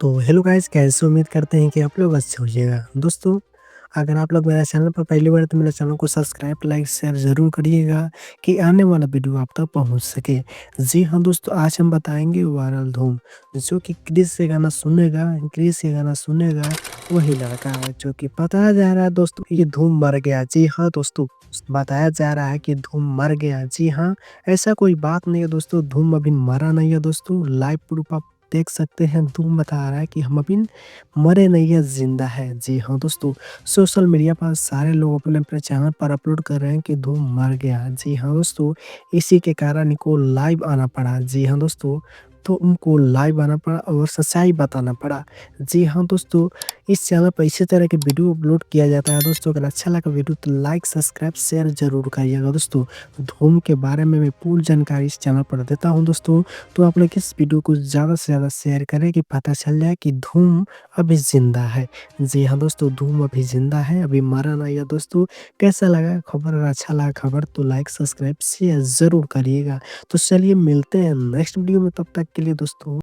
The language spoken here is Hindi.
तो हेलो गाइस, कैसे उम्मीद करते हैं कि आप लोग अच्छे होइएगा। दोस्तों, अगर आप लोग मेरे चैनल पर पहली बार तो मेरे चैनल को सब्सक्राइब, लाइक, शेयर ज़रूर करिएगा कि आने वाला वीडियो आप तक पहुँच सके। जी हाँ दोस्तों, आज हम बताएँगे वायरल धूम, जो कि क्रिस ये गाना सुनेगा क्रिस ये गाना सुनेगा वही लड़का है, जो कि बताया जा रहा है दोस्तों कि ये धूम मर गया। जी हाँ दोस्तों, बताया जा रहा है कि धूम मर गया। जी हाँ, ऐसा कोई बात नहीं है दोस्तों, धूम अभी मरा नहीं है दोस्तों। लाइव प्रूफ आप देख सकते हैं, धूम बता रहा है कि हम अभी मरे नहीं है, ज़िंदा है। जी हाँ दोस्तों, सोशल मीडिया पर सारे लोग अपने-अपने चैनल पर अपलोड कर रहे हैं कि धूम मर गया। जी हाँ दोस्तों, इसी के कारण इनको लाइव आना पड़ा। जी हाँ दोस्तों, तो उनको लाइव आना पड़ा और सच्चाई बताना पड़ा। जी हाँ दोस्तों, इस चैनल पर इसी तरह के वीडियो अपलोड किया जाता है दोस्तों। अगर अच्छा लगा वीडियो तो लाइक, सब्सक्राइब, शेयर ज़रूर करिएगा दोस्तों। धूम के बारे में मैं पूरी जानकारी इस चैनल पर देता हूँ दोस्तों। तो आप लोग इस वीडियो को ज़्यादा से ज़्यादा शेयर करें कि पता चल जाए कि धूम अभी ज़िंदा है। जी हाँ दोस्तों, धूम अभी ज़िंदा है, अभी मरा नहीं है दोस्तों। कैसा लगा खबर? अगर अच्छा लगा खबर तो लाइक, सब्सक्राइब, शेयर ज़रूर करिएगा। तो चलिए मिलते हैं नेक्स्ट वीडियो में, तब तक के लिए दोस्तों।